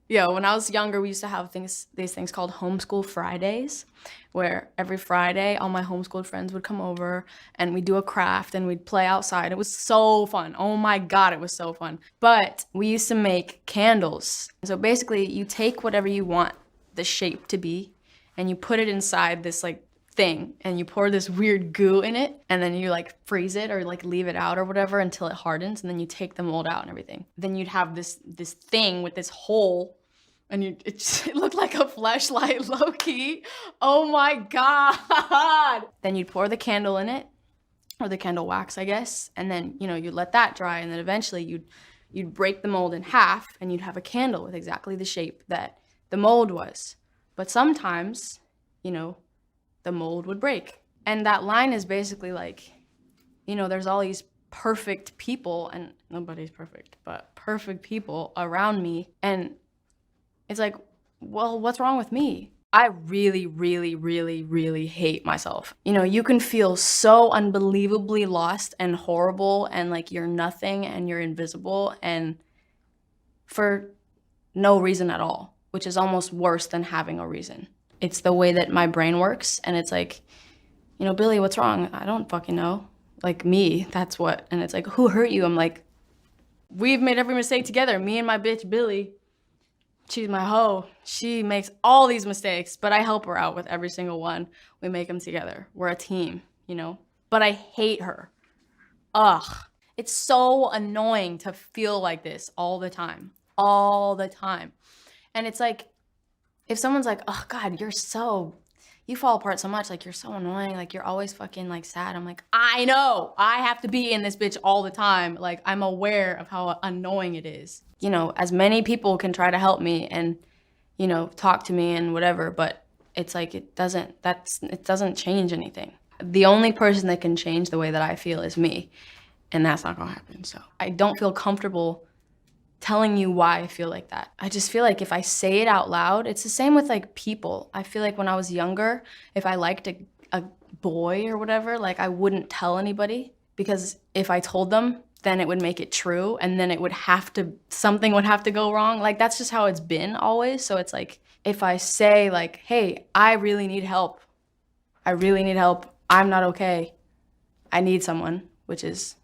Yeah, when I was younger, we used to have these things called homeschool Fridays, where every Friday all my homeschooled friends would come over and we'd do a craft and we'd play outside. It was so fun. Oh my God, it was so fun. But we used to make candles. So basically, you take whatever you want the shape to be and you put it inside this like thing and you pour this weird goo in it and then you like freeze it or like leave it out or whatever until it hardens and then you take the mold out and everything. Then you'd have this thing with this hole and it looked like a fleshlight low-key. Oh my God. Then you'd pour the candle in it or the candle wax, I guess, and then you'd let that dry and then eventually you'd break the mold in half and you'd have a candle with exactly the shape that the mold was. But sometimes, the mold would break. And that line is basically like, there's all these perfect people, and nobody's perfect, but perfect people around me. And it's like, well, what's wrong with me? I really, really, really, really hate myself. You can feel so unbelievably lost and horrible and like you're nothing and you're invisible and for no reason at all, which is almost worse than having a reason. It's the way that my brain works, and it's like, Billie, what's wrong? I don't fucking know. Like me, that's what. And it's like, who hurt you? I'm like, we've made every mistake together. Me and my bitch, Billie. She's my hoe. She makes all these mistakes, but I help her out with every single one. We make them together. We're a team, But I hate her. Ugh. It's so annoying to feel like this all the time. All the time. And it's like, if someone's like, oh God, you fall apart so much, like you're so annoying, like you're always fucking like sad. I'm like, I know, I have to be in this bitch all the time. Like I'm aware of how annoying it is. As many people can try to help me and, talk to me and whatever, but it's like it doesn't change anything. The only person that can change the way that I feel is me, and that's not gonna happen. So I don't feel comfortable telling you why I feel like that. I just feel like if I say it out loud, it's the same with like people. I feel like when I was younger, if I liked a boy or whatever, like I wouldn't tell anybody because if I told them, then it would make it true and then something would have to go wrong. Like that's just how it's been always. So it's like, if I say like, hey, I really need help. I really need help. I'm not okay. I need someone, which is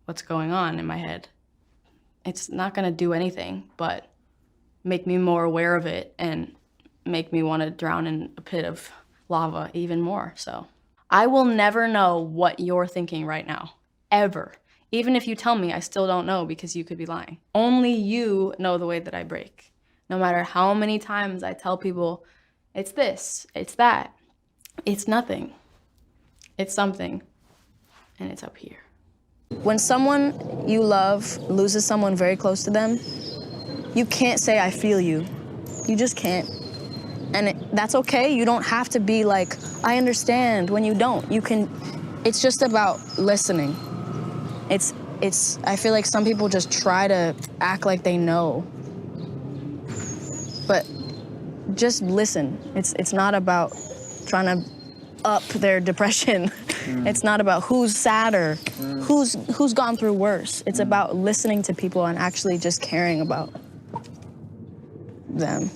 what's going on in my head. It's not gonna do anything but make me more aware of it and make me wanna drown in a pit of lava even more, so. I will never know what you're thinking right now, ever. Even if you tell me, I still don't know because you could be lying. Only you know the way that I break. No matter how many times I tell people, it's this, it's that, it's nothing, it's something, and it's up here. When someone you love loses someone very close to them, you can't say, I feel you. You just can't. And that's okay. You don't have to be like, I understand when you don't. It's just about listening. I feel like some people just try to act like they know. But just listen. It's not about trying to up their depression. It's not about who's sadder, who's gone through worse. It's about listening to people and actually just caring about them.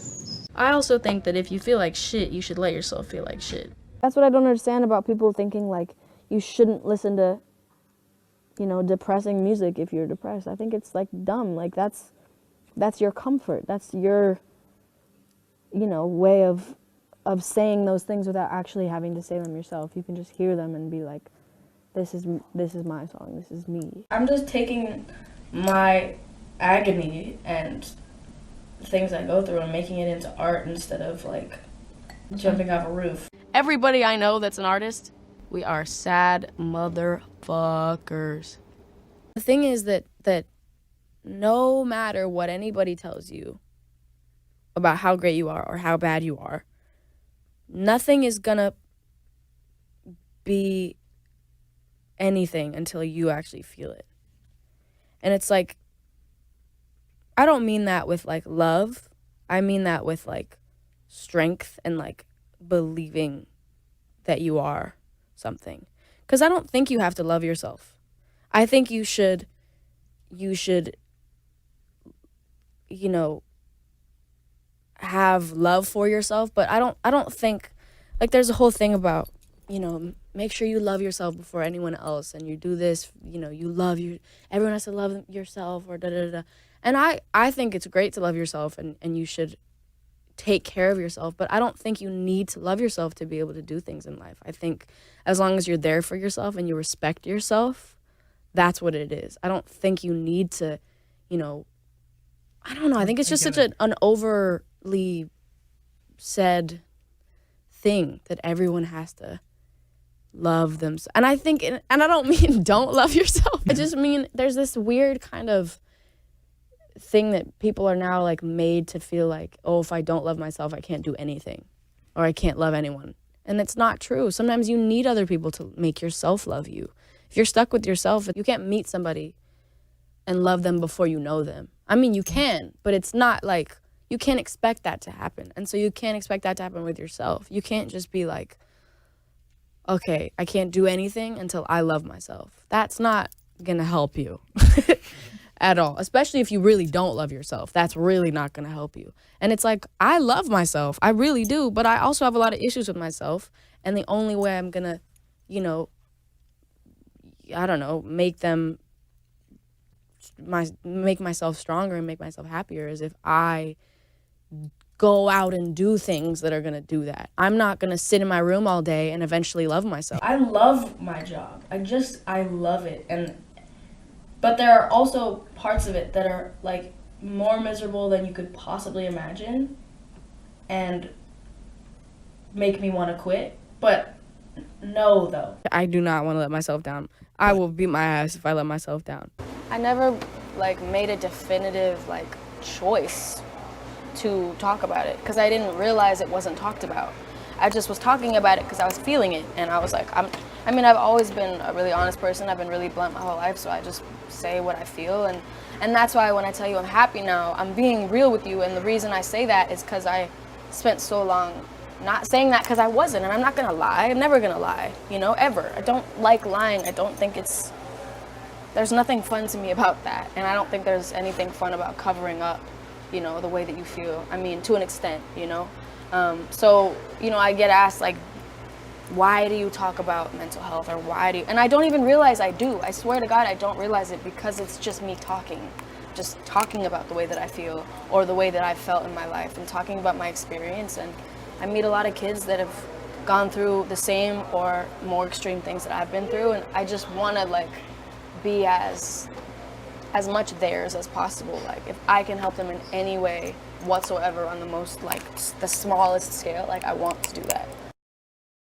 I also think that if you feel like shit, you should let yourself feel like shit. That's what I don't understand about people thinking like you shouldn't listen to, depressing music if you're depressed. I think it's like dumb. Like that's your comfort. That's your, way of saying those things without actually having to say them yourself. You can just hear them and be like, this is my song, this is me. I'm just taking my agony and things I go through and making it into art instead of like jumping off a roof. Everybody I know that's an artist, we are sad motherfuckers. The thing is that no matter what anybody tells you about how great you are or how bad you are, nothing is gonna be anything until you actually feel it. And it's like, I don't mean that with like love. I mean that with like strength and like believing that you are something. Because I don't think you have to love yourself. I think you should, have love for yourself, but I don't think, like, there's a whole thing about, you know, make sure you love yourself before anyone else, and you do this, you know, everyone has to love yourself, or da da da. And I think it's great to love yourself, and you should take care of yourself, but I don't think you need to love yourself to be able to do things in life. I think as long as you're there for yourself and you respect yourself, that's what it is. I don't think you need to, you know, I don't know. I think it's just such an overly said thing that everyone has to love themselves. And I think, and I don't mean don't love yourself. I just mean there's this weird kind of thing that people are now like made to feel like, oh, if I don't love myself, I can't do anything, or I can't love anyone. And it's not true. Sometimes you need other people to make yourself love you. If you're stuck with yourself, you can't meet somebody and love them before you know them. I mean, you can, but it's not like, you can't expect that to happen. And so you can't expect that to happen with yourself. You can't just be like, okay, I can't do anything until I love myself. That's not gonna help you. At all, especially if you really don't love yourself. That's really not going to help you. And it's like, I love myself, I really do, but I also have a lot of issues with myself, and the only way I'm going to, you know, I don't know, make myself stronger and make myself happier is if I go out and do things that are going to do that. I'm not going to sit in my room all day and eventually love myself. I love my job. I love it. But there are also parts of it that are, like, more miserable than you could possibly imagine and make me want to quit. But no, though. I do not want to let myself down. I will beat my ass if I let myself down. I never, like, made a definitive, like, choice to talk about it because I didn't realize it wasn't talked about. I just was talking about it because I was feeling it, and I was like, I've always been a really honest person. I've been really blunt my whole life, so I just say what I feel, and that's why when I tell you I'm happy now, I'm being real with you, and the reason I say that is because I spent so long not saying that because I wasn't, and I'm not gonna lie. I'm never gonna lie, you know, ever. I don't like lying. I don't think there's nothing fun to me about that, and I don't think there's anything fun about covering up, you know, the way that you feel. I mean, to an extent, you know. So, you know, I get asked, like, why do you talk about mental health, or why do you, and I don't even realize I do. I swear to God, I don't realize it because it's just me just talking about the way that I feel or the way that I've felt in my life and talking about my experience. And I meet a lot of kids that have gone through the same or more extreme things that I've been through, and I just want to, like, be as much theirs as possible. Like, if I can help them in any way whatsoever on the most, like, the smallest scale, like, I want to do that.